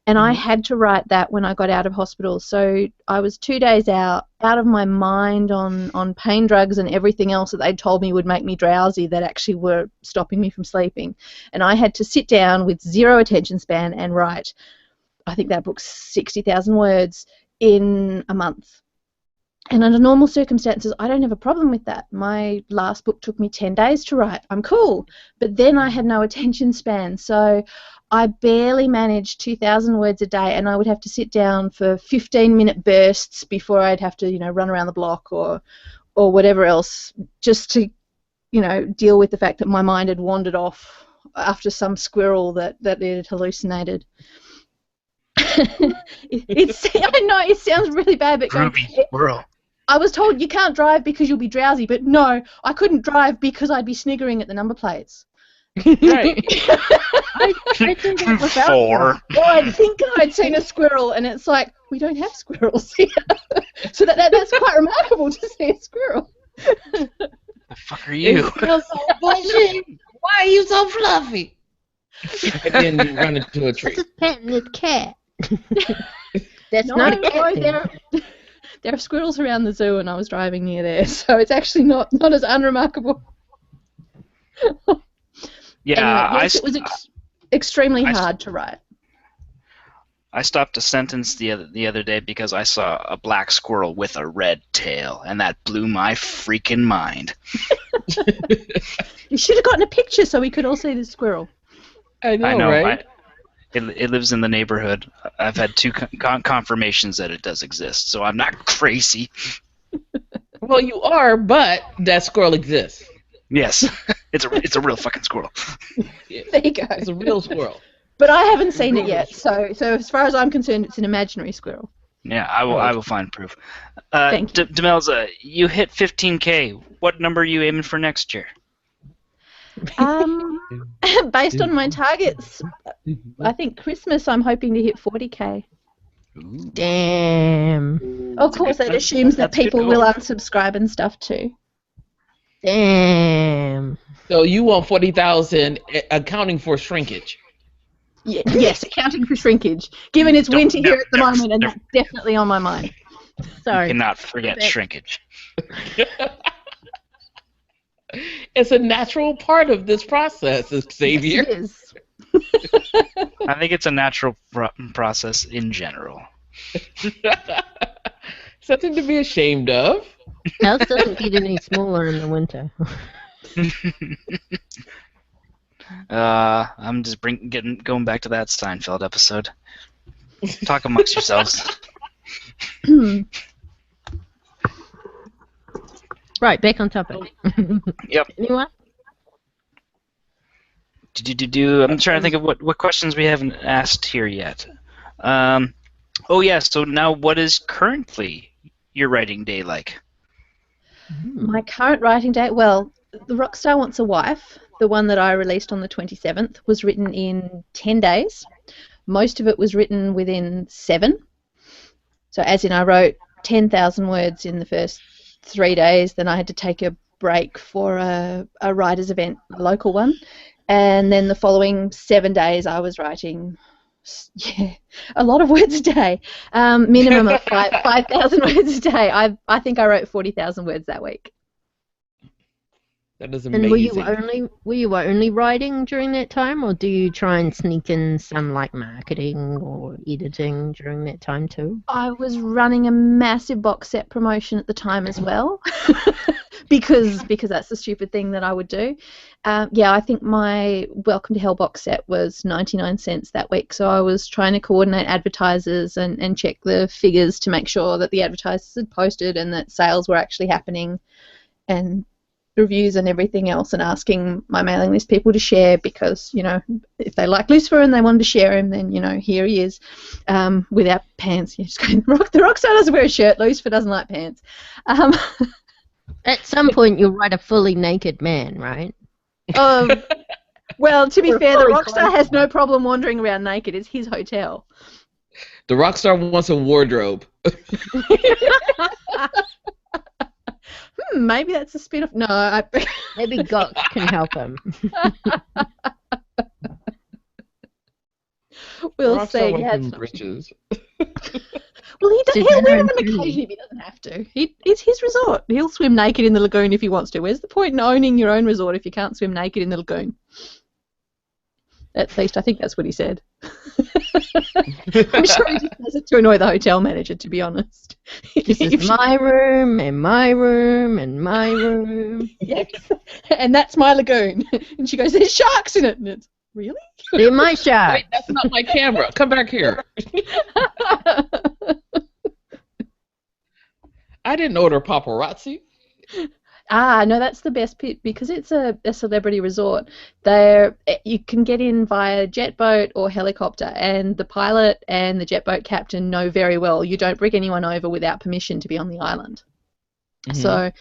and I had to write that when I got out of hospital. So I was 2 days out of my mind on pain drugs and everything else that they told me would make me drowsy that actually were stopping me from sleeping. And I had to sit down with zero attention span and write, I think that book's 60,000 words in a month. And under normal circumstances, I don't have a problem with that. My last book took me 10 days to write. I'm cool. But then I had no attention span. So I barely managed 2,000 words a day, and I would have to sit down for 15-minute bursts before I'd have to, run around the block or whatever else just to, deal with the fact that my mind had wandered off after some squirrel that it had hallucinated. I know it sounds really bad, but Squirrel. I was told you can't drive because you'll be drowsy, but no, I couldn't drive because I'd be sniggering at the number plates. Right. I think it was out 4. Well, I think I'd seen a squirrel, and it's like, we don't have squirrels here. So that's quite remarkable to see a squirrel. The fuck are you? You're so bullshit. Why are you so fluffy? And then you run into a tree. That's a patented cat. That's not a cat. There are squirrels around the zoo, and I was driving near there, so it's actually not as unremarkable. Yeah, anyway, yes, it was extremely hard to write. I stopped a sentence the other day because I saw a black squirrel with a red tail, and that blew my freaking mind. You should have gotten a picture so we could all see the squirrel. I know, I know, right? It lives in the neighborhood. I've had 2 confirmations that it does exist, so I'm not crazy. Well, you are, but that squirrel exists. Yes, it's a real fucking squirrel. There you go. It's a real squirrel. But I haven't seen it yet, so as far as I'm concerned, it's an imaginary squirrel. Yeah, I will find proof. Thank you. Demelza, you hit 15K. What number are you aiming for next year? Based on my targets, I think Christmas I'm hoping to hit 40K. Damn. Of course, that assumes that that's a good people goal. will unsubscribe and stuff too. Damn. So you want 40,000 accounting for shrinkage. Yes, accounting for shrinkage. Given it's winter here at the moment, and that's definitely on my mind. Sorry. Cannot forget shrinkage. It's a natural part of this process, Xavier. Yes, it is. I think it's a natural process in general. Something to be ashamed of. House doesn't get any smaller in the winter. I'm just going back to that Seinfeld episode. Talk amongst yourselves. Right, back on topic. Yep. Anyone? I'm trying to think of what questions we haven't asked here yet. Oh yeah, so now what is currently your writing day like? My current writing day, well, The Rockstar Wants a Wife, the one that I released on the 27th, was written in 10 days. Most of it was written within 7. So as in I wrote 10,000 words in the first 3 days, then I had to take a break for a writer's event, a local one. And then the following 7 days I was writing, a lot of words a day, minimum of 5,000 words a day. I think I wrote 40,000 words that week. That is amazing. And were you only writing during that time, or do you try and sneak in some like marketing or editing during that time too? I was running a massive box set promotion at the time as well, because that's the stupid thing that I would do. I think my Welcome to Hell box set was 99 cents that week, so I was trying to coordinate advertisers and check the figures to make sure that the advertisers had posted and that sales were actually happening, and reviews and everything else, and asking my mailing list people to share, because if they like Lucifer and they wanted to share him, then here he is, without pants. Just going, the Rockstar doesn't wear a shirt, Lucifer doesn't like pants. At some point you'll write a fully naked man, right? Well, to be fair, the fully Rockstar has no problem wandering around naked. It's his hotel. The Rockstar wants a wardrobe. Maybe that's a spin-off. No, Maybe Gok can help him. We'll Rockstar see. wants Yeah, some britches. well, he'll wear them Susanna occasionally if he doesn't have to. It's his resort. He'll swim naked in the lagoon if he wants to. Where's the point in owning your own resort if you can't swim naked in the lagoon? At least I think that's what he said. I'm sure he just does it to annoy the hotel manager, to be honest. This is my room, and my room, and my room. Yes. And that's my lagoon. And she goes, there's sharks in it. And it's, really? They're my shark. Wait, that's not my camera. Come back here. I didn't order paparazzi. No, that's the best bit, because it's a celebrity resort. You can get in via jet boat or helicopter, and the pilot and the jet boat captain know very well you don't bring anyone over without permission to be on the island. Mm-hmm. So,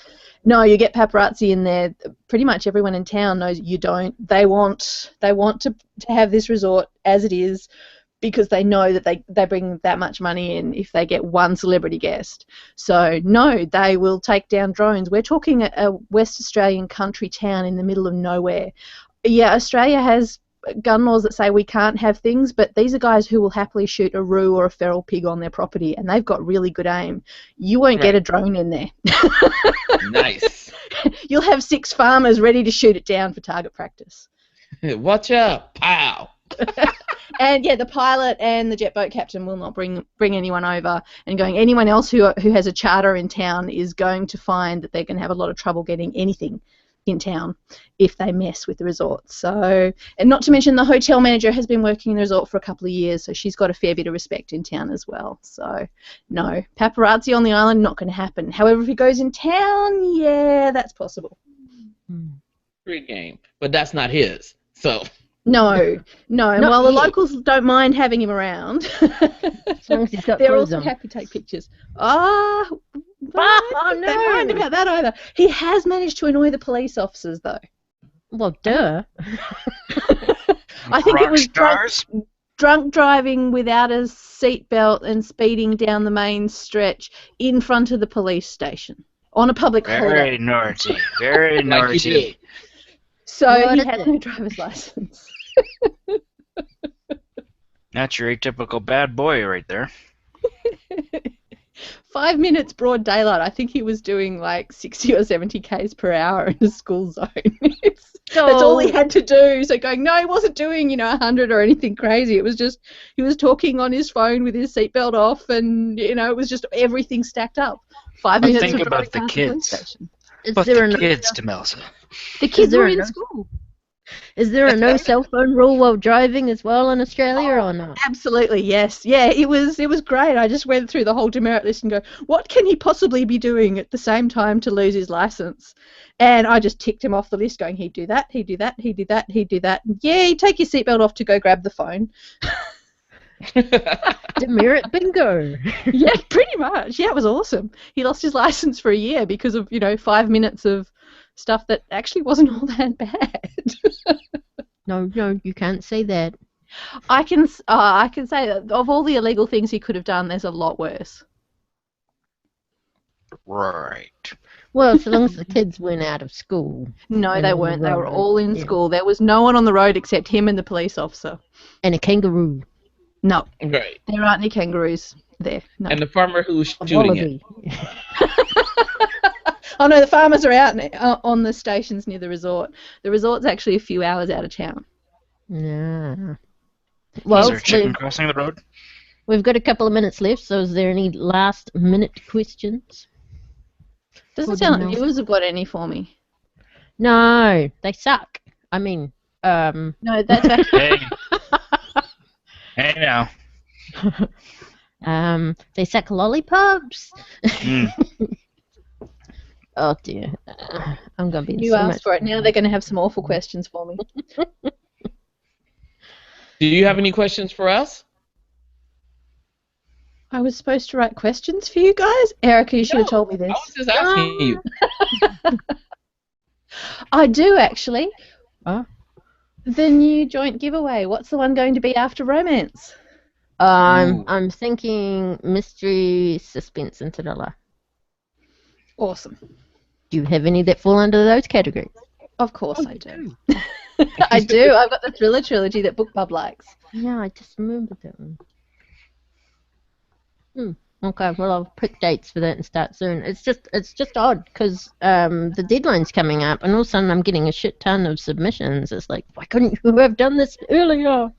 no, you get paparazzi in there. Pretty much everyone in town knows you don't. They want to have this resort as it is, because they know that they bring that much money in if they get one celebrity guest. So, no, they will take down drones. We're talking a West Australian country town in the middle of nowhere. Yeah, Australia has gun laws that say we can't have things, but these are guys who will happily shoot a roo or a feral pig on their property, and they've got really good aim. You won't get a drone in there. Nice. You'll have 6 farmers ready to shoot it down for target practice. Watch out. Pow. And yeah, the pilot and the jet boat captain will not bring anyone over. And anyone else who has a charter in town is going to find that they're going to have a lot of trouble getting anything in town if they mess with the resort. So, and not to mention the hotel manager has been working in the resort for a couple of years, so she's got a fair bit of respect in town as well. So, no, paparazzi on the island, not going to happen. However, if he goes in town, yeah, that's possible. Great game, but that's not his. So. No. And Not while the yet. locals don't mind having him around, As long as he's got they're clothes also on. happy to take pictures. Oh, Oh, no. Don't mind about that either. He has managed to annoy the police officers, though. Well, duh. I think it was stars. drunk driving without a seatbelt and speeding down the main stretch in front of the police station on a public holiday. Very naughty. Very Like you naughty. So What he is has it? no driver's license. That's your atypical bad boy right there. 5 minutes broad daylight. I think he was doing like 60 or 70 k's per hour in a school zone. That's all he had to do. So no, he wasn't doing 100 or anything crazy. It was just he was talking on his phone with his seatbelt off, and it was just everything stacked up. 5 minutes. Think of about driving the past police kids. station. Is But there the a kids, Demelza. The kids there were a in no- school. Is there a no cell phone rule while driving as well in Australia or not? Absolutely, yes. Yeah, it was great. I just went through the whole demerit list and go, what can he possibly be doing at the same time to lose his license? And I just ticked him off the list going, he'd do that, he'd do that, he'd do that, he'd do that. Yeah, he'd take your seatbelt off to go grab the phone. Demerit bingo. Yeah, pretty much. Yeah, it was awesome. He lost his license for a year because of, 5 minutes of stuff that actually wasn't all that bad. No, you can't say that. I can say that of all the illegal things he could have done, there's a lot worse. Right. Well, so long as the kids weren't out of school. No, And they on the weren't. They were road, all in yeah. school. There was no one on the road except him and the police officer. And a kangaroo. No, Right. there aren't any kangaroos there. No. And the farmer who's A shooting it. wallaby. Oh no, the farmers are out on the stations near the resort. The resort's actually a few hours out of town. Yeah. Is Well, there a chicken crossing the road? we've got a couple of minutes left, so is there any last minute questions? Doesn't Or sound do like you viewers have got any for me. No, they suck. I mean, No, that's actually Hey. Hey now. they suck lollipops. Mm. Oh dear, I'm gonna be in you so asked much for it. Now they're going to have some awful questions for me. Do you have any questions for us? I was supposed to write questions for you guys. Erica, you should have told me I this. was just asking you. I do actually. Huh? The new joint giveaway. What's the one going to be after romance? Ooh. I'm thinking mystery, suspense, and thriller. Awesome. Do you have any that fall under those categories? Of course I do. I do. I've got the thriller trilogy that BookBub likes. Yeah, I just remembered that one. Okay, well I'll pick dates for that and start soon. It's just odd because the deadline's coming up, and all of a sudden I'm getting a shit ton of submissions. It's like, why couldn't you have done this earlier?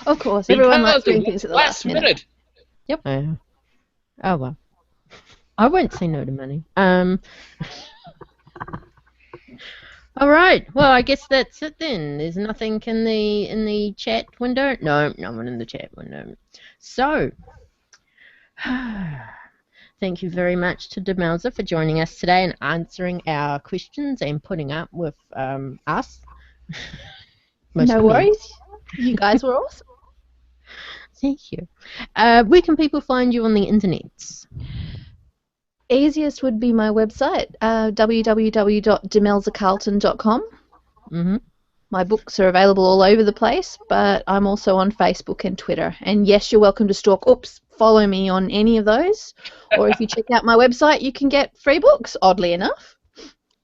Of course, everyone likes doing Because things at the last minute. Yeah. Oh well. I won't say no to money. All right. Well, I guess that's it then. There's nothing in the chat window. No, no one in the chat window. So, thank you very much to Demelza for joining us today and answering our questions and putting up with us. Most No of me. worries. You guys were awesome. Thank you. Where can people find you on the internet? Easiest would be my website, www.demelzacarlton.com. Mm-hmm. My books are available all over the place, but I'm also on Facebook and Twitter. And yes, you're welcome to follow me on any of those. Or if you check out my website, you can get free books, oddly enough.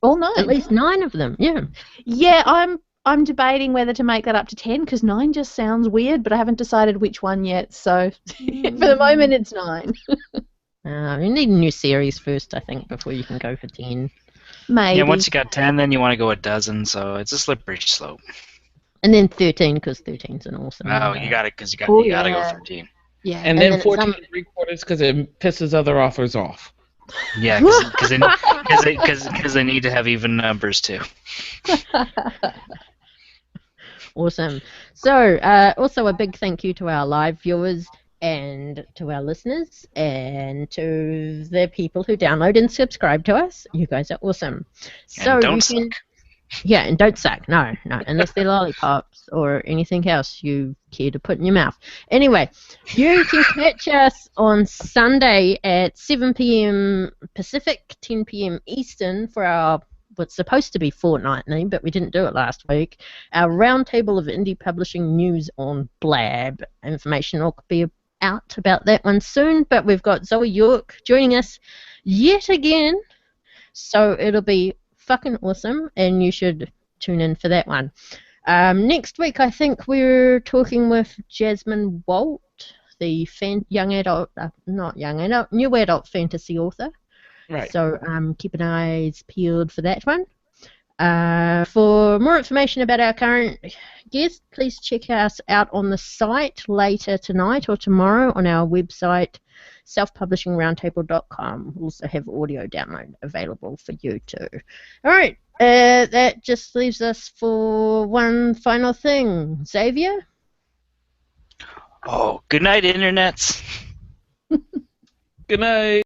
All 9. At least 9 of them. Yeah. Yeah, I'm debating whether to make that up to 10 because 9 just sounds weird, but I haven't decided which one yet. So for the moment, it's 9. You need a new series first, I think, before you can go for 10. Maybe. Yeah, once you got 10, then you want to go a dozen, so it's a slippery slope. And then 13, because 13's an awesome Oh, number. you got it, because you Oh, gotta go yeah. 13. Yeah. And then then it's 14 3/4 because it pisses other authors off. Yeah, because they need to have even numbers too. Awesome. So, also a big thank you to our live viewers and to our listeners and to the people who download and subscribe to us. You guys are awesome. So And don't you suck. can, yeah, and don't suck. No, unless they're lollipops or anything else you care to put in your mouth. Anyway, you can catch us on Sunday at 7 p.m. Pacific, 10 p.m. Eastern for our what's supposed to be fortnightly, but we didn't do it last week. Our roundtable of indie publishing news on Blab. Information will be out about that one soon, but we've got Zoe York joining us yet again, so it'll be fucking awesome, and you should tune in for that one. Next week, I think we're talking with Jasmine Walt, the new adult fantasy author. Right. So keep an eyes peeled for that one. For more information about our current guest, please check us out on the site later tonight or tomorrow on our website, selfpublishingroundtable.com. We'll also have audio download available for you too. All right, that just leaves us for one final thing. Xavier? Oh, good night, internets. Good night.